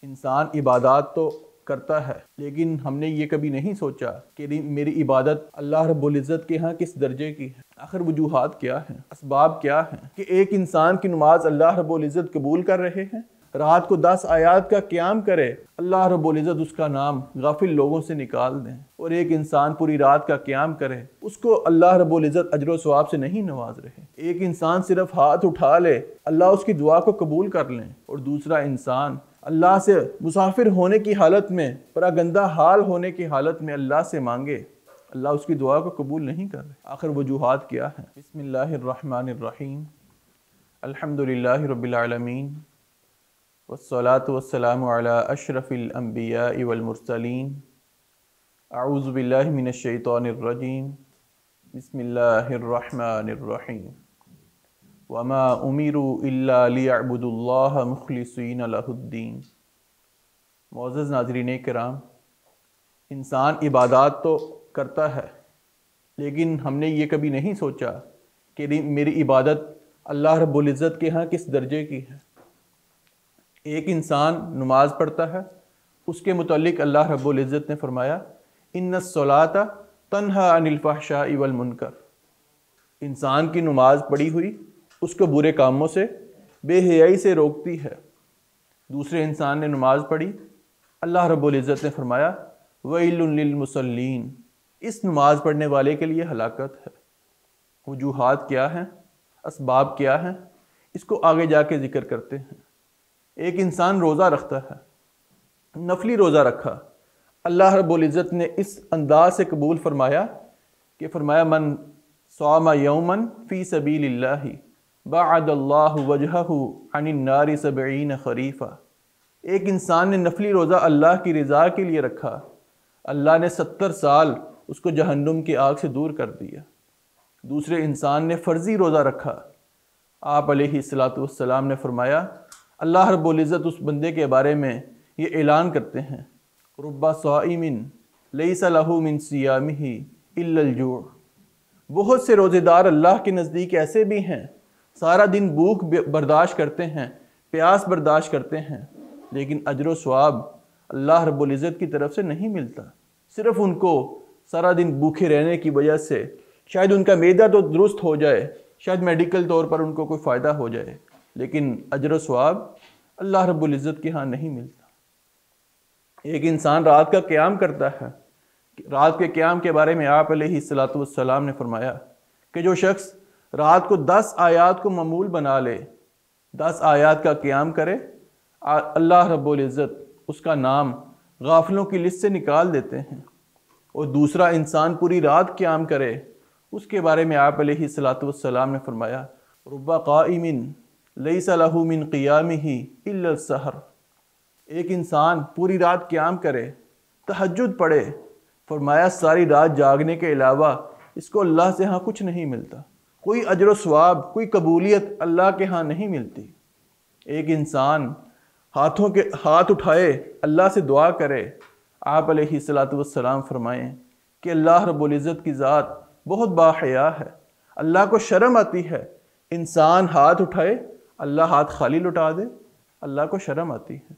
انسان عبادات تو کرتا ہے، لیکن ہم نے یہ کبھی نہیں سوچا کہ میری عبادت اللہ رب العزت کے ہاں کس درجے کی ہے۔ آخر وجوہات کیا ہیں، اسباب کیا ہیں کہ ایک انسان کی نماز اللہ رب العزت قبول کر رہے ہیں، رات کو 10 آیات کا قیام کرے، اللہ رب العزت اس کا نام غافل لوگوں سے نکال دیں، اور ایک انسان پوری رات کا قیام کرے، اس کو اللہ رب العزت اجر و ثواب سے نہیں نواز رہے۔ ایک انسان صرف ہاتھ اٹھا لے، اللہ اس کی دعا کو قبول کر لیں، اور دوسرا انسان اللہ سے مسافر ہونے کی حالت میں، پراگندہ حال ہونے کی حالت میں اللہ سے مانگے، اللہ اس کی دعا کو قبول نہیں کر رہے۔ آخر وجوہات کیا ہیں؟ بسم اللہ الرحمن الرحیم، الحمدللہ رب العالمین، والصلاة والسلام علی اشرف الانبیاء والمرسلین، اعوذ باللہ من الشیطان الرجیم، بسم اللہ الرحمن الرحیم، وما امروا الا لیعبدوا اللہ مخلصین لہ الدین۔ معزز ناظرین کرام، انسان عبادات تو کرتا ہے، لیکن ہم نے یہ کبھی نہیں سوچا کہ میری عبادت اللہ رب العزت کے ہاں کس درجے کی ہے۔ ایک انسان نماز پڑھتا ہے، اس کے متعلق اللہ رب العزت نے فرمایا ان الصلاۃ تنہی عن الفحشاء والمنکر۔ انسان کی نماز پڑھی ہوئی اس کو برے کاموں سے، بے حیائی سے روکتی ہے۔ دوسرے انسان نے نماز پڑھی، اللہ رب العزت نے فرمایا ویل للمصلین، اس نماز پڑھنے والے کے لیے ہلاکت ہے۔ وجوہات کیا ہیں، اسباب کیا ہیں، اس کو آگے جا کے ذکر کرتے ہیں۔ ایک انسان روزہ رکھتا ہے، نفلی روزہ رکھا، اللہ رب العزت نے اس انداز سے قبول فرمایا کہ فرمایا من صام یوما فی سبیل اللہ بعد اللہ وجہہ عن النار 70 خریفا۔ ایک انسان نے نفلی روزہ اللہ کی رضا کے لیے رکھا، اللہ نے 70 سال اس کو جہنم کی آگ سے دور کر دیا۔ دوسرے انسان نے فرضی روزہ رکھا، آپ علیہ الصلاۃ والسلام نے فرمایا اللہ رب العزت اس بندے کے بارے میں یہ اعلان کرتے ہیں رب صائم لیس لہ من صیامہ الا الجوع۔ بہت سے روزے دار اللہ کے نزدیک ایسے بھی ہیں، سارا دن بھوک برداشت کرتے ہیں، پیاس برداشت کرتے ہیں، لیکن اجر و ثواب اللہ رب العزت کی طرف سے نہیں ملتا۔ صرف ان کو سارا دن بھوکے رہنے کی وجہ سے شاید ان کا معدہ تو درست ہو جائے، شاید میڈیکل طور پر ان کو کوئی فائدہ ہو جائے، لیکن اجر و ثواب اللہ رب العزت کے ہاں نہیں ملتا۔ ایک انسان رات کا قیام کرتا ہے، رات کے قیام کے بارے میں آپ علیہ الصلاۃ والسلام نے فرمایا کہ جو شخص رات کو 10 آیات کو معمول بنا لے، 10 آیات کا قیام کرے، اللہ رب العزت اس کا نام غافلوں کی لسٹ سے نکال دیتے ہیں۔ اور دوسرا انسان پوری رات قیام کرے، اس کے بارے میں آپ علیہ الصلاۃ والسلام نے فرمایا رب قائم لیس لہ من قیامہ الا السحر۔ ایک انسان پوری رات قیام کرے، تہجد پڑھے، فرمایا ساری رات جاگنے کے علاوہ اس کو اللہ سے ہاں کچھ نہیں ملتا، کوئی اجر و ثواب، کوئی قبولیت اللہ کے ہاں نہیں ملتی۔ ایک انسان ہاتھ اٹھائے، اللہ سے دعا کرے، آپ علیہ الصلاۃ والسلام فرمائیں کہ اللہ رب العزت کی ذات بہت باحیا ہے، اللہ کو شرم آتی ہے انسان ہاتھ اٹھائے، اللہ ہاتھ خالی لٹا دے، اللہ کو شرم آتی ہے۔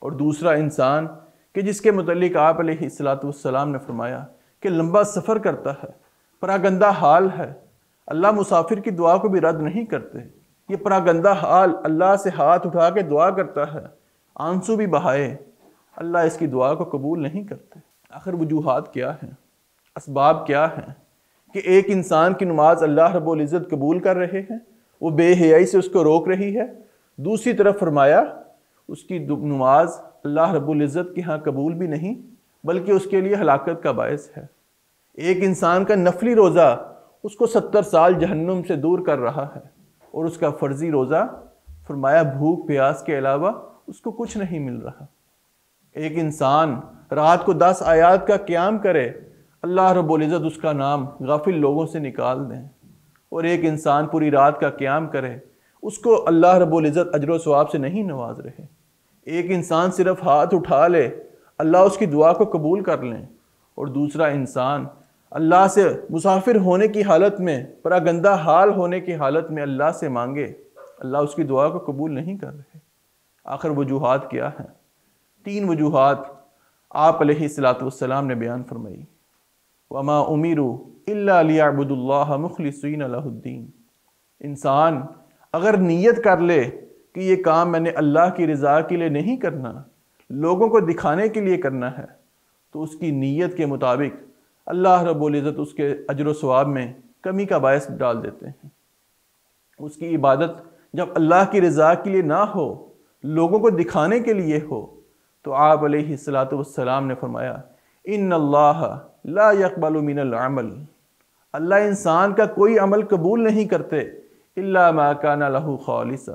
اور دوسرا انسان کہ جس کے متعلق آپ علیہ الصلاۃ والسلام نے فرمایا کہ لمبا سفر کرتا ہے، پراگندہ حال ہے، اللہ مسافر کی دعا کو بھی رد نہیں کرتے، یہ پراگندہ حال اللہ سے ہاتھ اٹھا کے دعا کرتا ہے، آنسو بھی بہائے، اللہ اس کی دعا کو قبول نہیں کرتے۔ آخر وجوہات کیا ہیں، اسباب کیا ہیں کہ ایک انسان کی نماز اللہ رب العزت قبول کر رہے ہیں، وہ بے حیائی سے اس کو روک رہی ہے، دوسری طرف فرمایا اس کی نماز اللہ رب العزت کے ہاں قبول بھی نہیں بلکہ اس کے لیے ہلاکت کا باعث ہے۔ ایک انسان کا نفلی روزہ اس کو 70 سال جہنم سے دور کر رہا ہے، اور اس کا فرضی روزہ فرمایا بھوک پیاس کے علاوہ اس کو کچھ نہیں مل رہا۔ ایک انسان رات کو 10 آیات کا قیام کرے، اللہ رب العزت اس کا نام غافل لوگوں سے نکال دیں، اور ایک انسان پوری رات کا قیام کرے، اس کو اللہ رب العزت اجر و ثواب سے نہیں نواز رہے۔ ایک انسان صرف ہاتھ اٹھا لے، اللہ اس کی دعا کو قبول کر لیں، اور دوسرا انسان اللہ سے مسافر ہونے کی حالت میں، پراگندہ حال ہونے کی حالت میں اللہ سے مانگے، اللہ اس کی دعا کو قبول نہیں کر رہے۔ آخر وجوہات کیا ہیں؟ 3 وجوہات آپ علیہ الصلوۃ والسلام نے بیان فرمائی۔ وما امروا الا ليعبدوا الله مخلصین لہ الدین۔ انسان اگر نیت کر لے کہ یہ کام میں نے اللہ کی رضا کے لیے نہیں کرنا، لوگوں کو دکھانے کے لیے کرنا ہے، تو اس کی نیت کے مطابق اللہ رب العزت اس کے اجر و ثواب میں کمی کا باعث ڈال دیتے ہیں۔ اس کی عبادت جب اللہ کی رضا کے لیے نہ ہو، لوگوں کو دکھانے کے لیے ہو، تو آپ علیہ الصلوۃ والسلام نے فرمایا ان اللہ لا يقبل من العمل، اللہ انسان کا کوئی عمل قبول نہیں کرتے الا ما کان لہ خالصا،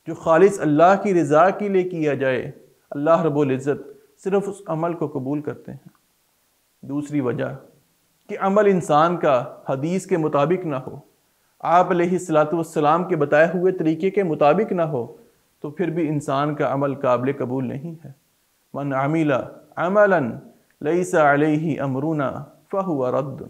جو خالص اللہ کی رضا کے لیے کیا جائے، اللہ رب العزت صرف اس عمل کو قبول کرتے ہیں۔ دوسری وجہ کہ عمل انسان کا حدیث کے مطابق نہ ہو، آپ علیہ الصلوۃ والسلام کے بتائے ہوئے طریقے کے مطابق نہ ہو، تو پھر بھی انسان کا عمل قابل قبول نہیں ہے۔ من عمل عملا لیس علیہ امرنا فہو رد۔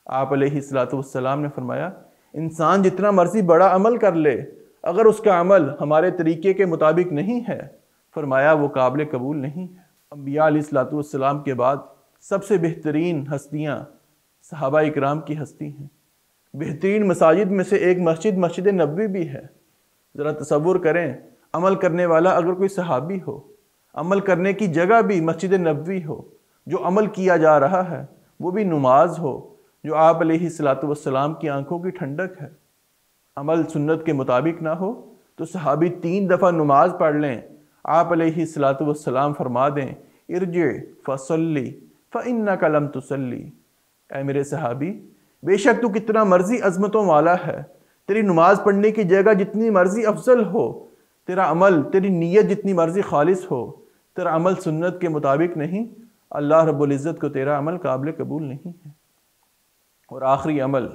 آپ علیہ الصلوۃ والسلام نے فرمایا انسان جتنا مرضی بڑا عمل کر لے، اگر اس کا عمل ہمارے طریقے کے مطابق نہیں ہے، فرمایا وہ قابل قبول نہیں ہے۔ انبیاء علیہ الصلوۃ والسلام کے بعد سب سے بہترین ہستیاں صحابہ اکرام کی ہستی ہیں۔ بہترین مساجد میں سے ایک مسجد مسجد نبوی بھی ہے۔ ذرا تصور کریں، عمل کرنے والا اگر کوئی صحابی ہو، عمل کرنے کی جگہ بھی مسجد نبوی ہو، جو عمل کیا جا رہا ہے وہ بھی نماز ہو، جو آپ علیہ الصلوۃ والسلام کی آنکھوں کی ٹھنڈک ہے۔ عمل سنت کے مطابق نہ ہو تو صحابی 3 دفعہ نماز پڑھ لیں، آپ علیہ الصلوۃ والسلام فرما دیں ارجع فصلی فإنک لم تصلی، اے میرے صحابی بے شک تو کتنا مرضی عظمتوں والا ہے، تیری نماز پڑھنے کی جگہ جتنی مرضی افضل ہو، تیرا عمل تیری نیت جتنی مرضی خالص ہو، تیرا عمل سنت کے مطابق نہیں، اللہ رب العزت کو تیرا عمل قابل قبول نہیں ہے۔ اور آخری عمل،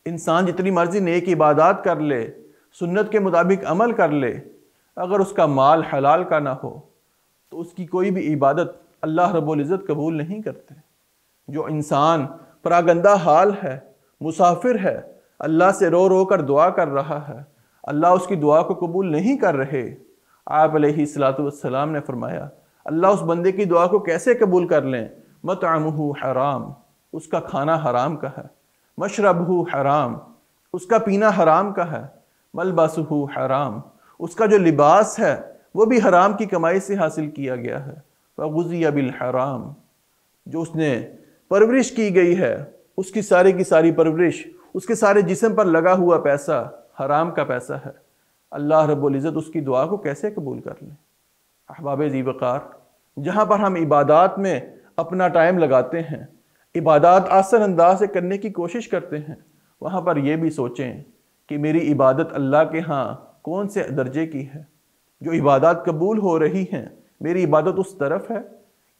انسان جتنی مرضی نیک عبادات کر لے، سنت کے مطابق عمل کر لے، اگر اس کا مال حلال کا نہ ہو تو اس کی کوئی بھی عبادت اللہ رب العزت قبول نہیں کرتے۔ جو انسان پراگندہ حال ہے، مسافر ہے، اللہ سے رو رو کر دعا کر رہا ہے، اللہ اس کی دعا کو قبول نہیں کر رہے، آپ علیہ الصلوۃ والسلام نے فرمایا اللہ اس بندے کی دعا کو کیسے قبول کر لیں؟ مطعمہ حرام، اس کا کھانا حرام کا ہے، مشربہ حرام، اس کا پینا حرام کا ہے، ملبسہ حرام، اس کا جو لباس ہے وہ بھی حرام کی کمائی سے حاصل کیا گیا ہے، وغذی بالحرام، جو اس نے پرورش کی گئی ہے، اس کی ساری پرورش، اس کے سارے جسم پر لگا ہوا پیسہ حرام کا پیسہ ہے، اللہ رب العزت اس کی دعا کو کیسے قبول کر لیں؟ احباب ذی وقار، جہاں پر ہم عبادات میں اپنا ٹائم لگاتے ہیں، عبادات آسان انداز سے کرنے کی کوشش کرتے ہیں، وہاں پر یہ بھی سوچیں کہ میری عبادت اللہ کے ہاں کون سے درجے کی ہے؟ جو عبادات قبول ہو رہی ہیں، میری عبادت اس طرف ہے،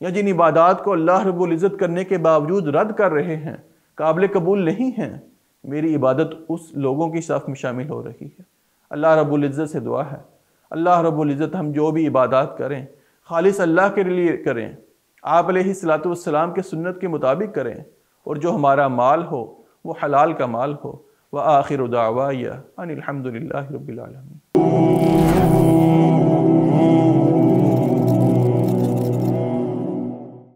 یا جن عبادات کو اللہ رب العزت کرنے کے باوجود رد کر رہے ہیں، قابل قبول نہیں ہیں، میری عبادت اس لوگوں کی صف میں شامل ہو رہی ہے۔ اللہ رب العزت سے دعا ہے اللہ رب العزت ہم جو بھی عبادات کریں خالص اللہ کے لیے کریں، آپ علیہ الصلوۃ والسلام کے سنت کے مطابق کریں، اور جو ہمارا مال ہو وہ حلال کا مال ہو۔ وآخر دعوایا ان الحمد للہ رب العالمین۔